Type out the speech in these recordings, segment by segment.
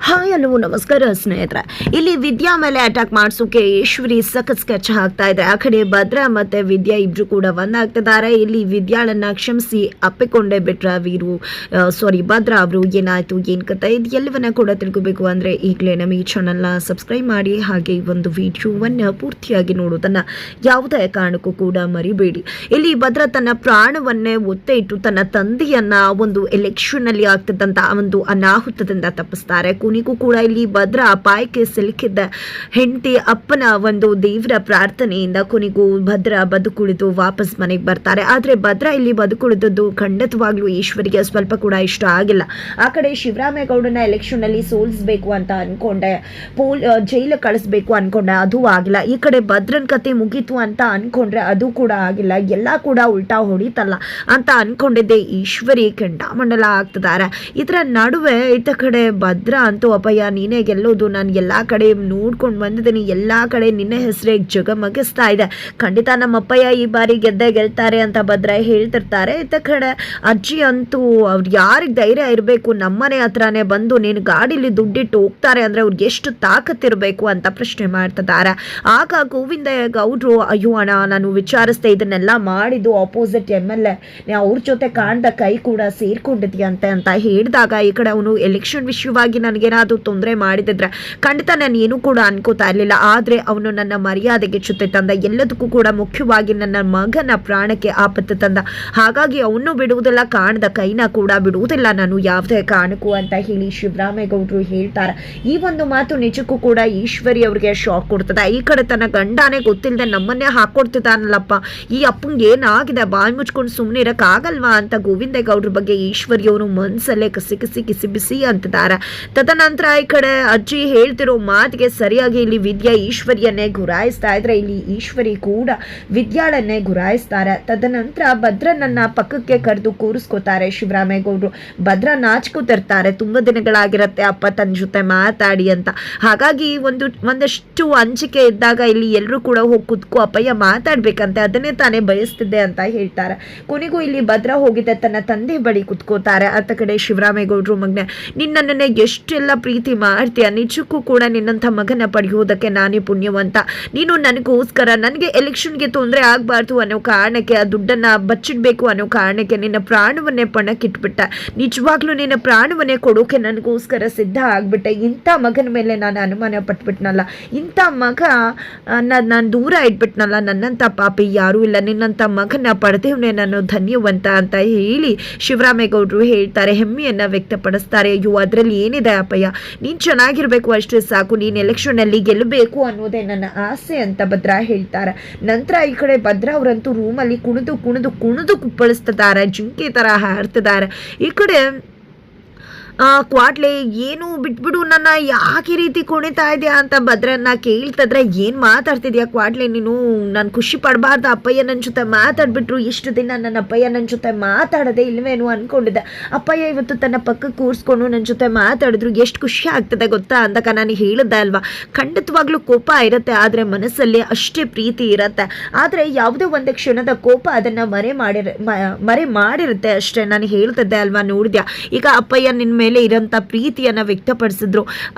Hi hello ನಮಸ್ಕಾರ ಸ್ನೇಹಿತರೆ. ಇಲ್ಲಿ ವಿದ್ಯಾ ಮೇಲೆ ಅಟ್ಯಾಕ್ ಮಾಡಿಸೋಕೆ ಈಶ್ವರಿ ಸಖತ್ ಸ್ಕೆಚ್ ಹಾಕ್ತಾ ಇದೆ. ಆ ಕಡೆ ಭದ್ರ ಮತ್ತೆ ವಿದ್ಯಾ ಇಬ್ರು ಕೂಡ ಒಂದಾಗ್ತಿದ್ದಾರೆ. ಇಲ್ಲಿ ವಿದ್ಯಾಳನ್ನ ಕ್ಷಮಿಸಿ ಅಪ್ಪಿಕೊಂಡೇ ಬಿಟ್ರ ಭದ್ರ ಅವರು. ಏನಾಯ್ತು ಏನ್ ಕತೆ ಇದು ಎಲ್ಲವನ್ನ ಕೂಡ ತಿಳ್ಕೋಬೇಕು ಅಂದ್ರೆ ಈಗಲೇ ನಮ್ಮ ಈ ಚಾನಲ್ನ ಸಬ್ಸ್ಕ್ರೈಬ್ ಮಾಡಿ, ಹಾಗೆ ಈ ಒಂದು ವಿಡಿಯೋವನ್ನ ಪೂರ್ತಿಯಾಗಿ ನೋಡೋದನ್ನ ಯಾವುದೇ ಕಾರಣಕ್ಕೂ ಕೂಡ ಮರಿಬೇಡಿ. ಇಲ್ಲಿ ಭದ್ರ ತನ್ನ ಪ್ರಾಣವನ್ನೇ ಒತ್ತೆ ಇಟ್ಟು ತನ್ನ ತಂದೆಯನ್ನ ಒಂದು ಎಲೆಕ್ಷನ್ ಅಲ್ಲಿ ಆಗ್ತಿದ್ದಂತ ಒಂದು ಅನಾಹುತದಿಂದ ತಪ್ಪಿಸ್ತಾರೆ. ಕೊನೆಗೂ ಕೂಡ ಇಲ್ಲಿ ಭದ್ರ ಅಪಾಯಕ್ಕೆ ಸಿಲುಕಿದ್ದ ಹೆಂಡತಿ ಅಪ್ಪನ ಒಂದು ದೇವರ ಪ್ರಾರ್ಥನೆಯಿಂದ ಕೊನೆಗೂ ಭದ್ರ ಬದುಕುಳಿದು ವಾಪಸ್ ಮನೆಗೆ ಬರ್ತಾರೆ. ಆದ್ರೆ ಭದ್ರ ಇಲ್ಲಿ ಬದುಕುಳಿದದ್ದು ಖಂಡಿತವಾಗ್ಲೂ ಈಶ್ವರಿಗೆ ಸ್ವಲ್ಪ ಕೂಡ ಇಷ್ಟ ಆಗಿಲ್ಲ. ಆ ಕಡೆ ಶಿವರಾಮೇಗೌಡನ ಎಲೆಕ್ಷನ್ ಅಲ್ಲಿ ಸೋಲಿಸಬೇಕು ಅಂತ ಅನ್ಕೊಂಡೆ, ಜೈಲು ಕಳಿಸ್ಬೇಕು ಅನ್ಕೊಂಡೆ, ಅದು ಆಗಿಲ್ಲ. ಈ ಕಡೆ ಭದ್ರನ್ ಕತೆ ಮುಗೀತು ಅಂತ ಅನ್ಕೊಂಡ್ರೆ ಅದು ಕೂಡ ಆಗಿಲ್ಲ. ಎಲ್ಲ ಕೂಡ ಉಲ್ಟಾ ಹೊಡಿತಲ್ಲ ಅಂತ ಅನ್ಕೊಂಡಿದ್ದೆ ಈಶ್ವರಿ ಕೆಂಡಾಮಂಡಲ ಆಗ್ತಿದ್ದಾರೆ. ಇದರ ನಡುವೆ ಇತ್ತ ಕಡೆ ಭದ್ರ ಅಂತೂ ಅಪ್ಪಯ್ಯ ನೀನೇ ಗೆಲ್ಲೋದು, ನಾನು ಎಲ್ಲಾ ಕಡೆ ನೋಡ್ಕೊಂಡು ಬಂದಿದ್ದೀನಿ, ಎಲ್ಲಾ ಕಡೆ ನಿನ್ನೆ ಹೆಸರೇ ಜಗಮಗಿಸ್ತಾ ಇದೆ, ಖಂಡಿತ ನಮ್ಮ ಅಪ್ಪಯ್ಯ ಈ ಬಾರಿ ಗೆಲ್ತಾರೆ ಅಂತ ಭದ್ರ ಹೇಳ್ತಿರ್ತಾರೆ. ಇತ್ತ ಕಡೆ ಅಜ್ಜಿ ಅಂತೂ ಅವ್ರು ಯಾರಿಗೆ ಧೈರ್ಯ ಇರಬೇಕು ನಮ್ಮನೆ ಹತ್ರನೇ ಬಂದು ನೀನು ಗಾಡಿಲಿ ದುಡ್ಡಿಟ್ಟು ಹೋಗ್ತಾರೆ ಅಂದ್ರೆ ಅವ್ರಿಗೆ ಎಷ್ಟು ತಾಕತ್ತಿರಬೇಕು ಅಂತ ಪ್ರಶ್ನೆ ಮಾಡ್ತಿದ್ದಾರೆ. ಆಗ ಗೋವಿಂದ ಗೌಡ್ರು ಅಯ್ಯೋ ಅಣ್ಣ ನಾನು ವಿಚಾರಿಸ್ದೆ, ಇದನ್ನೆಲ್ಲ ಮಾಡಿದ್ದು ಆಪೋಸಿಟ್ MLA, ಅವ್ರ ಜೊತೆ ಕಾಣ್ದ ಕೈ ಕೂಡ ಸೇರ್ಕೊಂಡಿದ್ಯಂತೆ ಅಂತ ಹೇಳಿದಾಗ ಈ ಕಡೆ ಅವನು ಎಲೆಕ್ಷನ್ ವಿಷಯವಾಗಿ ನನಗೇನಾದ್ರು ತೊಂದರೆ ಮಾಡಿದ್ರೆ ಖಂಡಿತ ನಾನು ಏನೂ ಕೂಡ ಅನ್ಕೋತಾ ಇರಲಿಲ್ಲ, ಆದ್ರೆ ಅವನು ನನ್ನ ಮರ್ಯಾದೆಗೆ ಚ್ಯುತಿ ತಂದ, ಎಲ್ಲದಕ್ಕೂ ಕೂಡ ಮುಖ್ಯವಾಗಿ ನನ್ನ ಮಗನ ಪ್ರಾಣಕ್ಕೆ ಆಪತ್ತು ತಂದ, ಹಾಗಾಗಿ ಅವನು ಬಿಡುವುದಿಲ್ಲ, ಕಾಣದ ಕೈನ ಕೂಡ ಬಿಡುವುದಿಲ್ಲ ನಾನು ಯಾವುದೇ ಕಾರಣಕ್ಕೂ ಅಂತ ಹೇಳಿ ಶಿವರಾಮೇಗೌಡರು ಹೇಳ್ತಾರೆ. ಈ ಒಂದು ಮಾತು ನಿಜಕ್ಕೂ ಕೂಡ ಈಶ್ವರಿ ಅವ್ರಿಗೆ ಶಾಕ್ ಕೊಡ್ತದೆ. ಈ ಕಡೆ ತನ್ನ ಗಂಡನೇ ಗೊತ್ತಿಲ್ಲದೆ ನಮ್ಮನ್ನೇ ಹಾಕೊಡ್ತಿದ್ದಾನಲ್ಲಪ್ಪ, ಈ ಅಪ್ಪಂಗೆ ಏನಾಗಿದೆ, ಬಾಯಿ ಮುಚ್ಕೊಂಡು ಸುಮ್ಮನೆ ಇರಕ್ಕಾಗಲ್ವಾ ಅಂತ ಗೋವಿಂದ ಗೌಡ್ರ ಬಗ್ಗೆ ಈಶ್ವರಿ ಅವರು ಮನ್ಸಲ್ಲೇ ಕಿಸಿ ಬಿಸಿ ಅಂತಿದ್ದಾರೆ. ತದನಂತರ ಈ ಕಡೆ ಅಜ್ಜಿ ಹೇಳ್ತಿರೋ ಮಾತಿಗೆ ಸರಿಯಾಗಿ ಇಲ್ಲಿ ವಿದ್ಯಾ ಈಶ್ವರಿಯನ್ನೇ ಗುರಾಯಿಸ್ತಾ ಇದ್ರೆ ಇಲ್ಲಿ ಈಶ್ವರಿ ಕೂಡ ವಿದ್ಯಾಳನ್ನೇ ಗುರಾಯಿಸ್ತಾರೆ. ತದನಂತರ ಭದ್ರನನ್ನ ಪಕ್ಕಕ್ಕೆ ಕರೆದು ಕೂರಿಸ್ಕೋತಾರೆ ಶಿವರಾಮೇಗೌಡರು. ಭದ್ರ ನಾಚ್ಕೋತಿರ್ತಾರೆ, ತುಂಬಾ ದಿನಗಳಾಗಿರತ್ತೆ ಅಪ್ಪ ತನ್ನ ಜೊತೆ ಮಾತಾಡಿ ಅಂತ, ಹಾಗಾಗಿ ಒಂದಷ್ಟು ಅಂಜಿಕೆ ಇದ್ದಾಗ ಇಲ್ಲಿ ಎಲ್ಲರೂ ಕೂಡ ಹೋಗಿ ಕುತ್ಕೋ ಅಪ್ಪಯ್ಯ ಮಾತಾಡ್ಬೇಕಂತೆ, ಅದನ್ನೇ ತಾನೇ ಬಯಸ್ತಿದ್ದೆ ಅಂತ ಹೇಳ್ತಾರೆ. ಕೊನೆಗೂ ಇಲ್ಲಿ ಭದ್ರ ಹೋಗಿದ್ದೆ ತನ್ನ ತಂದೆ ಬಳಿ ಕುತ್ಕೋತಾರೆ. ಅತ್ತ ಕಡೆ ಶಿವರಾಮೇಗೌಡರು ಮಗನೇ ನಿನ್ನನ್ನೇ ಎಷ್ಟೆಲ್ಲ ಪ್ರೀತಿ ಮಾಡ್ತೀಯ, ನಿಜಕ್ಕೂ ಕೂಡ ನಿನ್ನಂಥ ಮಗನ ಪಡೆಯುವುದಕ್ಕೆ ನಾನೇ ಪುಣ್ಯವಂತ, ನೀನು ನನಗೋಸ್ಕರ ನನಗೆ ಎಲೆಕ್ಷನ್ಗೆ ತೊಂದರೆ ಆಗಬಾರ್ದು ಅನ್ನೋ ಕಾರಣಕ್ಕೆ ಆ ದುಡ್ಡನ್ನ ಬಚ್ಚಿಡ್ಬೇಕು ಅನ್ನೋ ಕಾರಣಕ್ಕೆ ನಿನ್ನ ಪ್ರಾಣವನ್ನೇ ಪಣಕ್ಕಿಟ್ಬಿಟ್ಟ, ನಿಜವಾಗ್ಲೂ ನಿನ್ನ ಪ್ರಾಣವನ್ನೇ ಕೊಡೋಕೆ ನನಗೋಸ್ಕರ ಸಿದ್ಧ ಆಗ್ಬಿಟ್ಟೆ. ಇಂಥ ಮಗನ ಮೇಲೆ ನಾನು ಅನುಮಾನ ಪಟ್ಬಿಟ್ನಲ್ಲ, ಇಂಥ ಮಗ ನಾನು ದೂರ ಇಟ್ಬಿಟ್ನಲ್ಲ, ನನ್ನಂಥ ಪಾಪಿ ಯಾರೂ ಇಲ್ಲ, ನಿನ್ನಂಥ ಮಗನ ಪಡೆದೇವ್ನೆ ನಾನು ಧನ್ಯವಂತ ಅಂತ ಹೇಳಿ ಶಿವರಾಮೇಗೌಡರು ಹೇಳ್ತಾರೆ, ಹೆಮ್ಮೆಯನ್ನ ವ್ಯಕ್ತಪಡಿಸ್ತಾರೆ. ಅಯ್ಯೋ ಅದರಲ್ಲಿ ಏನಿದೆ ಅಪ್ಪಯ್ಯ, ನೀನ್ ಚೆನ್ನಾಗಿರ್ಬೇಕು ಅಷ್ಟೇ ಸಾಕು, ನೀನ್ ಎಲೆಕ್ಷನ್ ಅಲ್ಲಿ ಗೆಲ್ಲಬೇಕು ಅನ್ನೋದೇ ನನ್ನ ಆಸೆ ಅಂತ ಭದ್ರ ಹೇಳ್ತಾರೆ. ನಂತರ ಈ ಕಡೆ ಭದ್ರ ಅವರಂತೂ ರೂಮಲ್ಲಿ ಕುಣಿದು ಕುಪ್ಪಳಿಸ್ತಿದ್ದಾರೆ, ಜಿಂಕೆ ತರ ಹಾರ್ತಿದ್ದಾರೆ. ಈ ಕಡೆ ಕ್ವಾಟ್ಲೆ ಏನು ಬಿಟ್ಬಿಡು ನನ್ನ, ಯಾಕೆ ರೀತಿ ಕುಣಿತಾ ಇದೆಯಾ ಅಂತ ಭದ್ರನ್ನ ಕೇಳ್ತಿದ್ರೆ, ಏನು ಮಾತಾಡ್ತಿದ್ಯಾ ಕ್ವಾಟ್ಲೆ ನೀನು, ನಾನು ಖುಷಿ ಪಡಬಾರ್ದು, ಅಪ್ಪಯ್ಯ ನನ್ನ ಜೊತೆ ಮಾತಾಡ್ಬಿಟ್ರು, ಇಷ್ಟು ದಿನ ನನ್ನ ಅಪ್ಪಯ್ಯ ನನ್ನ ಜೊತೆ ಮಾತಾಡದೆ ಇಲ್ವೇನು ಅಂದ್ಕೊಂಡಿದ್ದೆ, ಅಪ್ಪಯ್ಯ ಇವತ್ತು ತನ್ನ ಪಕ್ಕಕ್ಕೆ ಕೂರಿಸ್ಕೊಂಡು ನನ್ನ ಜೊತೆ ಮಾತಾಡಿದ್ರು ಎಷ್ಟು ಖುಷಿ ಆಗ್ತದೆ ಗೊತ್ತಾ ಅಂದಾಗ ನಾನು ಹೇಳಿದ್ದೆ ಅಲ್ವಾ, ಖಂಡಿತವಾಗ್ಲೂ ಕೋಪ ಇರುತ್ತೆ, ಆದರೆ ಮನಸ್ಸಲ್ಲಿ ಅಷ್ಟೇ ಪ್ರೀತಿ ಇರುತ್ತೆ, ಆದರೆ ಯಾವುದೋ ಒಂದು ಕ್ಷಣದ ಕೋಪ ಅದನ್ನು ಮರೆ ಮಾಡಿರುತ್ತೆ ಅಷ್ಟೇ. ನಾನು ಹೇಳ್ತಿದ್ದೆ ಅಲ್ವಾ, ನೋಡಿದ್ಯಾ ಈಗ ಅಪ್ಪಯ್ಯ ನಿನ್ನ ಮೇಲೆ ಇರೋಂಥ ಪ್ರೀತಿಯನ್ನ ವ್ಯಕ್ತಪಡಿಸಿದ್ರು,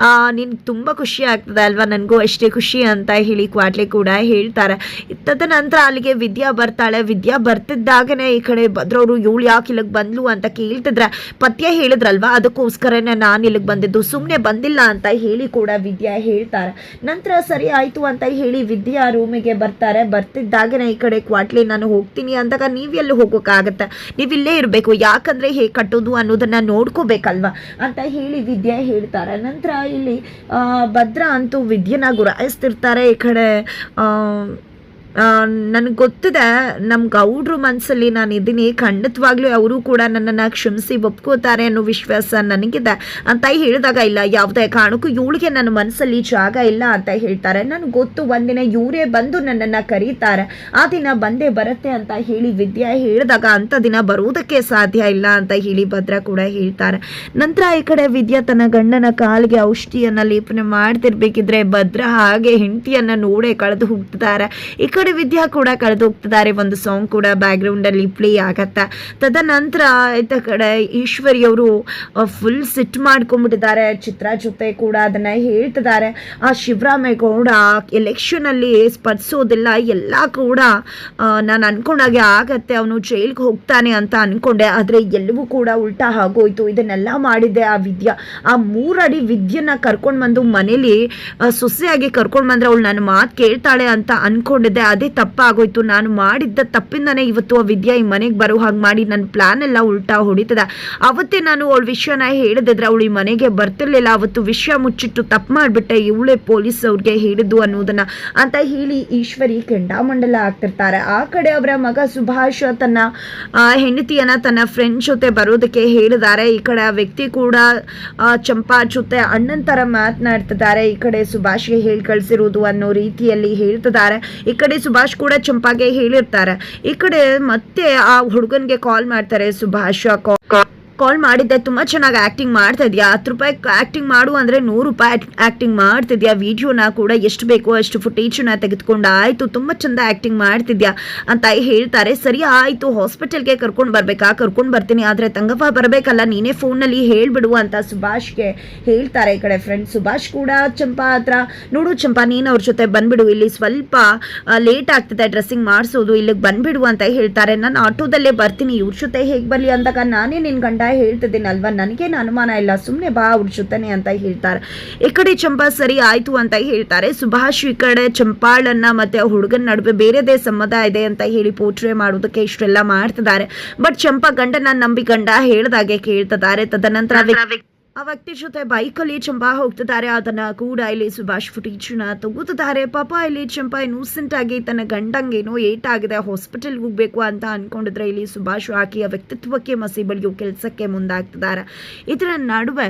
ನಿನ್ ತುಂಬಾ ಖುಷಿ ಆಗ್ತದೆ ಅಲ್ವಾ, ನನಗೂ ಅಷ್ಟೇ ಖುಷಿ ಅಂತ ಹೇಳಿ ಕ್ವಾಟ್ಲೆ ಕೂಡ ಹೇಳ್ತಾರೆ. ತದನಂತರ ಅಲ್ಲಿಗೆ ವಿದ್ಯಾ ಬರ್ತಾಳೆ. ವಿದ್ಯಾ ಬರ್ತಿದ್ದಾಗನೇ ಈ ಕಡೆ ಭದ್ರವರು ಇವಳು ಯಾಕೆ ಇಲ್ಲಿಗೆ ಬಂದ್ಲು ಅಂತ ಕೇಳ್ತಿದ್ರೆ, ಪತ್ಯ ಹೇಳಿದ್ರಲ್ವಾ ಅದಕ್ಕೋಸ್ಕರನೇ ನಾನು ಇಲ್ಲಿಗೆ ಬಂದಿದ್ದು, ಸುಮ್ಮನೆ ಬಂದಿಲ್ಲ ಅಂತ ಹೇಳಿ ಕೂಡ ವಿದ್ಯಾ ಹೇಳ್ತಾರೆ. ನಂತರ ಸರಿ ಆಯ್ತು ಅಂತ ಹೇಳಿ ವಿದ್ಯಾ ರೂಮಿಗೆ ಬರ್ತಾರೆ. ಬರ್ತಿದ್ದಾಗನೇ ಈ ಕಡೆ ಕ್ವಾಟ್ಲೆ ನಾನು ಹೋಗ್ತೀನಿ ಅಂದಾಗ ನೀವೆಲ್ಲ ಹೋಗೋಕ್ಕಾಗತ್ತೆ, ನೀವಿಲ್ಲೇ ಇರಬೇಕು, ಯಾಕಂದ್ರೆ ಹೇಗೆ ಕಟ್ಟೋದು ಅನ್ನೋದನ್ನ ನೋಡ್ಕೋಬೇಕಲ್ವಾ ಅಂತ ಹೇಳಿ ವಿದ್ಯಾ ಹೇಳ್ತಾರೆ. ನಂತರ ಇಲ್ಲಿ ಭದ್ರ ಅಂತೂ ವಿದ್ಯೆನ ಗುರಾಯಿಸ್ತಿರ್ತಾರೆ. ಈ ಕಡೆ ನನಗೆ ಗೊತ್ತಿದೆ ನಮ್ಮ ಗೌಡ್ರ ಮನಸ್ಸಲ್ಲಿ ನಾನು ಇದ್ದೀನಿ, ಖಂಡಿತವಾಗ್ಲೂ ಅವರು ಕೂಡ ನನ್ನನ್ನು ಕ್ಷಮಿಸಿ ಒಪ್ಕೋತಾರೆ ಅನ್ನೋ ವಿಶ್ವಾಸ ನನಗಿದೆ ಅಂತ ಹೇಳಿದಾಗ, ಇಲ್ಲ ಯಾವುದೇ ಕಾರಣಕ್ಕೂ ಇವಳಿಗೆ ನನ್ನ ಮನಸ್ಸಲ್ಲಿ ಜಾಗ ಇಲ್ಲ ಅಂತ ಹೇಳ್ತಾರೆ. ನನಗೆ ಗೊತ್ತು ಒಂದಿನ ಇವರೇ ಬಂದು ನನ್ನನ್ನು ಕರೀತಾರೆ, ಆ ದಿನ ಬಂದೇ ಬರುತ್ತೆ ಅಂತ ಹೇಳಿ ವಿದ್ಯಾ ಹೇಳಿದಾಗ, ಅಂಥ ದಿನ ಬರುವುದಕ್ಕೆ ಸಾಧ್ಯ ಇಲ್ಲ ಅಂತ ಹೇಳಿ ಭದ್ರ ಕೂಡ ಹೇಳ್ತಾರೆ. ನಂತರ ಈ ಕಡೆ ವಿದ್ಯಾ ತನ್ನ ಗಂಡನ ಕಾಲಿಗೆ ಔಷಧಿಯನ್ನು ಲೇಪನೆ ಮಾಡ್ತಿರ್ಬೇಕಿದ್ರೆ ಭದ್ರ ಹಾಗೆ ಹೆಂಡತಿಯನ್ನು ನೋಡೇ ಕಳೆದು ಹೋಗ್ತಿದ್ದಾರೆ. ಈ ಕಡೆ ಕಡೆ ವಿದ್ಯಾ ಕೂಡ ಕಳೆದು ಹೋಗ್ತಿದ್ದಾರೆ. ಒಂದು ಸಾಂಗ್ ಕೂಡ ಬ್ಯಾಕ್ ಗ್ರೌಂಡ್ ಅಲ್ಲಿ ಪ್ಲೇ ಆಗತ್ತೆ. ತದನಂತರ ಇತ್ತ ಕಡೆ ಈಶ್ವರಿ ಅವರು ಫುಲ್ ಸಿಟ್ ಮಾಡ್ಕೊಂಡ್ಬಿಟ್ಟಿದ್ದಾರೆ. ಚಿತ್ರ ಜೊತೆ ಕೂಡ ಅದನ್ನ ಹೇಳ್ತಿದ್ದಾರೆ. ಆ ಶಿವರಾಮೇಗೌಡ ಎಲೆಕ್ಷನ್ ಅಲ್ಲಿ ಸ್ಪರ್ಧಿಸೋದಿಲ್ಲ, ಎಲ್ಲ ಕೂಡ ನಾನು ಅನ್ಕೊಂಡಾಗೆ ಆಗತ್ತೆ, ಅವನು ಜೈಲ್ಗೆ ಹೋಗ್ತಾನೆ ಅಂತ ಅನ್ಕೊಂಡೆ, ಆದ್ರೆ ಎಲ್ಲವೂ ಕೂಡ ಉಲ್ಟಾ ಆಗೋಯ್ತು. ಇದನ್ನೆಲ್ಲ ಮಾಡಿದ್ದೆ ಆ ವಿದ್ಯಾ. ಆ 3 ಅಡಿ ವಿದ್ಯೆನ ಕರ್ಕೊಂಡ್ ಬಂದು ಮನೇಲಿ ಸೊಸೆಯಾಗಿ ಕರ್ಕೊಂಡ್ ಬಂದ್ರೆ ಅವಳು ನನ್ನ ಮಾತು ಕೇಳ್ತಾಳೆ ಅಂತ ಅನ್ಕೊಂಡಿದ್ದೆ. ಅದೇ ತಪ್ಪಾಗೋಯ್ತು. ನಾನು ಮಾಡಿದ್ದ ತಪ್ಪಿಂದಾನೆ ಇವತ್ತು ಆ ವಿದ್ಯಾ ಈ ಮನೆಗೆ ಬರೋ ಹಾಗೆ ಮಾಡಿ ನನ್ನ ಪ್ಲಾನ್ ಎಲ್ಲ ಉಲ್ಟಾ ಹೊಡಿತದ. ಅವತ್ತೇ ನಾನು ಅವಳ ವಿಷಯನ ಹೇಳಿದ್ರೆ ಅವಳು ಈ ಮನೆಗೆ ಬರ್ತಿರ್ಲಿಲ್ಲ. ಅವತ್ತು ವಿಷಯ ಮುಚ್ಚಿಟ್ಟು ತಪ್ಪು ಮಾಡ್ಬಿಟ್ಟೆ, ಇವಳೇ ಪೊಲೀಸ್ ಅವ್ರಿಗೆ ಹೇಳಿದ್ದು ಅನ್ನೋದನ್ನ ಅಂತ ಹೇಳಿ ಈಶ್ವರಿ ಕೆಂಡಾಮಂಡಲ ಆಗ್ತಿರ್ತಾರೆ. ಆ ಕಡೆ ಅವರ ಮಗ ಸುಭಾಷ್ ತನ್ನ ಹೆಂಡತಿಯನ್ನ ತನ್ನ ಫ್ರೆಂಡ್ ಜೊತೆ ಬರೋದಕ್ಕೆ ಹೇಳಿದ್ದಾರೆ. ಈ ಕಡೆ ಆ ವ್ಯಕ್ತಿ ಕೂಡ ಚಂಪಾ ಜೊತೆ ಅಣ್ಣನ ತರ ಮಾತನಾಡ್ತಿದ್ದಾರೆ. ಈ ಕಡೆ ಸುಭಾಷ್ಗೆ ಹೇಳಿ ಕಳ್ಸಿರೋದು ಅನ್ನೋ ರೀತಿಯಲ್ಲಿ ಹೇಳ್ತಿದ್ದಾರೆ. ಈ ಕಡೆ ಸುಭಾಷ್ ಕೂಡ ಚಂಪಾಗೆ ಹೇಳಿರ್ತಾರೆ. ಈ ಕಡೆ ಮತ್ತೆ ಆ ಹುಡುಗನ್ಗೆ ಕಾಲ್ ಮಾಡ್ತಾರೆ. ಸುಭಾಷ್ ಕಾಲ್ ಮಾಡಿದ್ದೆ, ತುಂಬ ಚೆನ್ನಾಗಿ ಆ್ಯಕ್ಟಿಂಗ್ ಮಾಡ್ತಾ ಇದೆಯಾ, 10 ರೂಪಾಯಿ ಆ್ಯಕ್ಟಿಂಗ್ ಮಾಡು ಅಂದರೆ 100 ರೂಪಾಯಿ ಆ್ಯಕ್ಟಿಂಗ್ ಮಾಡ್ತಿದ್ಯಾ, ವಿಡಿಯೋನ ಕೂಡ ಎಷ್ಟು ಬೇಕೋ ಅಷ್ಟು ಫುಟೇಜನ್ನ ತೆಗೆದುಕೊಂಡು ಆಯಿತು, ತುಂಬ ಚೆಂದ ಆ್ಯಕ್ಟಿಂಗ್ ಮಾಡ್ತಿದ್ಯಾ ಅಂತ ಹೇಳ್ತಾರೆ. ಸರಿ ಆಯಿತು, ಹಾಸ್ಪಿಟಲ್ಗೆ ಕರ್ಕೊಂಡು ಬರಬೇಕಾ, ಕರ್ಕೊಂಡು ಬರ್ತೀನಿ, ಆದರೆ ತಂಗಪ್ಪ ಬರಬೇಕಲ್ಲ, ನೀನೇ ಫೋನಲ್ಲಿ ಹೇಳಿಬಿಡು ಅಂತ ಸುಭಾಷ್ಗೆ ಹೇಳ್ತಾರೆ. ಈ ಕಡೆ ಫ್ರೆಂಡ್ ಸುಭಾಷ್ ಕೂಡ ಚಂಪಾ ಹತ್ರ, ನೋಡು ಚಂಪಾ ನೀನು ಅವ್ರ ಜೊತೆ ಬಂದ್ಬಿಡು, ಇಲ್ಲಿ ಸ್ವಲ್ಪ ಲೇಟ್ ಆಗ್ತಿದೆ ಡ್ರೆಸ್ಸಿಂಗ್ ಮಾಡಿಸೋದು, ಇಲ್ಲಿಗೆ ಬಂದ್ಬಿಡು ಅಂತ ಹೇಳ್ತಾರೆ. ನಾನು ಆಟೋದಲ್ಲೇ ಬರ್ತೀನಿ, ಇವ್ರ ಜೊತೆ ಹೇಗೆ ಬರಲಿ ಅಂದಾಗ ನಾನೇ ನಿನ್ನ ಗಂಡ ಹೇಳ್ತಿದ್ದೀನಿ ಅಲ್ವಾ, ನನಗೇನು ಅನುಮಾನ ಇಲ್ಲ, ಸುಮ್ಮನೆ ಬಾ ಅವ್ರ ಜೊತೆನೆ ಅಂತ ಹೇಳ್ತಾರೆ. ಈ ಕಡೆ ಚಂಪಾ ಸರಿ ಆಯ್ತು ಅಂತ ಹೇಳ್ತಾರೆ. ಸುಭಾಷ್ ಈ ಕಡೆ ಚಂಪಾಳನ್ನ ಮತ್ತೆ ಹುಡುಗನ ನಡುವೆ ಬೇರೆದೇ ಸಂಬಂಧ ಇದೆ ಅಂತ ಹೇಳಿ ಪೋಟ್ರೆ ಮಾಡೋದಕ್ಕೆ ಇಷ್ಟೆಲ್ಲ ಮಾಡ್ತಿದ್ದಾರೆ. ಬಟ್ ಚಂಪಾ ಗಂಡನ ನಂಬಿ ಗಂಡ ಹೇಳ್ದಾಗೆ ಕೇಳ್ತಿದ್ದಾರೆ. ತದನಂತರ ಆ ವ್ಯಕ್ತಿ ಜೊತೆ ಬೈಕಲ್ಲಿ ಚಂಪಾ ಹೋಗ್ತಿದ್ದಾರೆ. ಅದನ್ನ ಕೂಡ ಇಲ್ಲಿ ಸುಭಾಷ್ ಫುಟೇಜ್ನ ತಗೋತಿದ್ದಾರೆ. ಪಾಪ ಇಲ್ಲಿ ಚಂಪಾ ಇನ್ನೂಸೆಂಟ್ ಆಗಿ ತನ್ನ ಗಂಡಂಗೇನೋ ಏಟಾಗಿದೆ, ಹಾಸ್ಪಿಟಲ್ಗೆ ಹೋಗ್ಬೇಕು ಅಂತ ಅನ್ಕೊಂಡಿದ್ರೆ ಇಲ್ಲಿ ಸುಭಾಷ್ ಆಕೆಯ ವ್ಯಕ್ತಿತ್ವಕ್ಕೆ ಮಸಿ ಬಳಿಯೋ ಕೆಲಸಕ್ಕೆ ಮುಂದಾಗ್ತಿದ್ದಾರೆ. ಇದರ ನಡುವೆ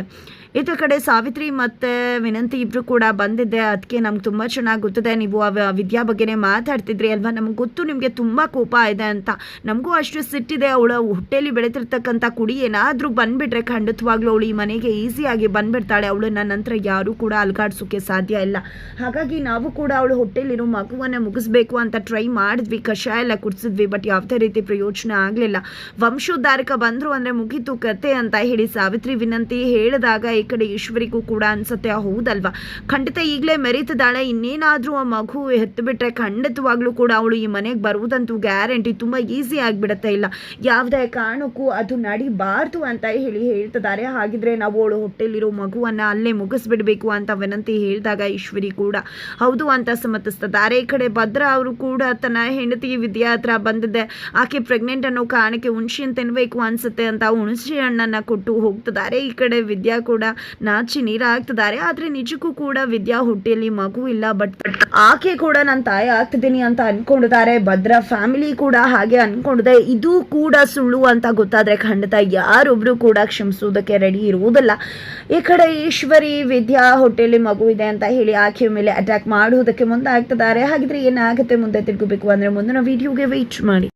ಇತ್ತ ಕಡೆ ಸಾವಿತ್ರಿ ಮತ್ತು ವಿನಂತಿ ಇಬ್ಬರು ಕೂಡ ಬಂದಿದ್ದೆ. ಅದಕ್ಕೆ ನಮ್ಗೆ ತುಂಬ ಚೆನ್ನಾಗಿ ಗೊತ್ತಿದೆ, ನೀವು ವಿದ್ಯಾ ಬಗ್ಗೆನೇ ಮಾತಾಡ್ತಿದ್ರಿ ಅಲ್ವಾ, ನಮ್ಗೆ ಗೊತ್ತು ನಿಮಗೆ ತುಂಬ ಕೋಪ ಇದೆ ಅಂತ, ನಮಗೂ ಅಷ್ಟು ಸಿಟ್ಟಿದೆ. ಅವಳ ಹೊಟ್ಟೆಲಿ ಬೆಳೀತಿರ್ತಕ್ಕಂಥ ಕುಡಿ ಏನಾದರೂ ಬಂದುಬಿಟ್ರೆ ಖಂಡಿತವಾಗ್ಲೂ ಅವಳು ಈ ಮನೆಗೆ ಈಸಿಯಾಗಿ ಬಂದುಬಿಡ್ತಾಳೆ. ಅವಳನ್ನ ನಂತರ ಯಾರೂ ಕೂಡ ಅಲ್ಗಾಡ್ಸೋಕ್ಕೆ ಸಾಧ್ಯ ಇಲ್ಲ. ಹಾಗಾಗಿ ನಾವು ಕೂಡ ಅವಳು ಹೊಟ್ಟೆಲಿರೋ ಮಗುವನ್ನು ಮುಗಿಸ್ಬೇಕು ಅಂತ ಟ್ರೈ ಮಾಡಿದ್ವಿ, ಕಷಾಯ ಎಲ್ಲ ಕುಡಿಸಿದ್ವಿ, ಬಟ್ ಯಾವುದೇ ರೀತಿ ಪ್ರಯೋಜನ ಆಗಲಿಲ್ಲ. ವಂಶೋದ್ಧಾರಕ ಬಂದರು ಅಂದರೆ ಮುಗೀತು ಕತೆ ಅಂತ ಹೇಳಿ ಸಾವಿತ್ರಿ ವಿನಂತಿ ಹೇಳಿದಾಗ ಈ ಕಡೆ ಈಶ್ವರಿಗೂ ಕೂಡ ಅನ್ಸುತ್ತೆ, ಹೌದಲ್ವಾ, ಖಂಡಿತ ಈಗಲೇ ಮೆರೀತಿದ್ದಾಳೆ, ಇನ್ನೇನಾದರೂ ಆ ಮಗು ಎತ್ತು ಬಿಟ್ರೆ ಖಂಡಿತವಾಗ್ಲೂ ಕೂಡ ಅವಳು ಈ ಮನೆಗೆ ಬರುವುದಂತೂ ಗ್ಯಾರಂಟಿ, ತುಂಬ ಈಸಿ ಆಗಿಬಿಡುತ್ತೆ, ಇಲ್ಲ ಯಾವುದೇ ಕಾರಣಕ್ಕೂ ಅದು ನಡಿಬಾರ್ದು ಅಂತ ಹೇಳಿ ಹೇಳ್ತಿದ್ದಾರೆ. ಹಾಗಿದ್ರೆ ನಾವು ಅವಳು ಹೊಟ್ಟೆಲಿರೋ ಮಗುವನ್ನು ಅಲ್ಲೇ ಮುಗಿಸ್ಬಿಡ್ಬೇಕು ಅಂತ ವಿನಂತಿ ಹೇಳಿದಾಗ ಈಶ್ವರಿ ಕೂಡ ಹೌದು ಅಂತ ಸಮ್ಮತಿಸ್ತಿದ್ದಾರೆ. ಈ ಕಡೆ ಭದ್ರಾ ಅವರು ಕೂಡ ತನ್ನ ಹೆಂಡತಿ ವಿದ್ಯಾ ಹತ್ರ ಬಂದಿದ್ದೆ, ಆಕೆ ಪ್ರೆಗ್ನೆಂಟ್ ಅನ್ನೋ ಕಾರಣಕ್ಕೆ ಹುಣಸೆ ತಿನ್ಬೇಕು ಅನ್ಸುತ್ತೆ ಅಂತ ಹುಣಸೆ ಹಣ್ಣನ್ನು ಕೊಟ್ಟು ಹೋಗ್ತಿದ್ದಾರೆ. ಈ ಕಡೆ ವಿದ್ಯಾ ಕೂಡ ನಾಚಿ ನೀರಾಗ್ತಿದ್ದಾರೆ. ಆದ್ರೆ ನಿಜಕ್ಕೂ ಕೂಡ ವಿದ್ಯಾ ಹೊಟ್ಟೆಯಲ್ಲಿ ಮಗು ಇಲ್ಲ, ಬಟ್ ಆಕೆ ಕೂಡ ನಾನು ತಾಯಿ ಆಗ್ತಿದ್ದೀನಿ ಅಂತ ಅನ್ಕೊಂಡಿದ್ದಾರೆ. ಭದ್ರಾ ಫ್ಯಾಮಿಲಿ ಕೂಡ ಹಾಗೆ ಅನ್ಕೊಂಡಿದೆ. ಇದು ಕೂಡ ಸುಳ್ಳು ಅಂತ ಗೊತ್ತಾದ್ರೆ ಖಂಡಿತ ಯಾರೊಬ್ರು ಕೂಡ ಕ್ಷಮಿಸೋದಕ್ಕೆ ರೆಡಿ ಇರುವುದಿಲ್ಲ. ಈ ಕಡೆ ಈಶ್ವರಿ ವಿದ್ಯಾ ಹೊಟ್ಟೆಯಲ್ಲಿ ಮಗು ಇದೆ ಅಂತ ಹೇಳಿ ಆಕೆಯ ಮೇಲೆ ಅಟ್ಯಾಕ್ ಮಾಡುವುದಕ್ಕೆ ಮುಂದಾಗ್ತಿದ್ದಾರೆ. ಹಾಗಿದ್ರೆ ಏನಾಗುತ್ತೆ ಮುಂದೆ ತಿಳ್ಕೋಬೇಕು ಅಂದ್ರೆ ಮುಂದಿನ ವಿಡಿಯೋಗೆ ವೇಟ್ ಮಾಡಿ.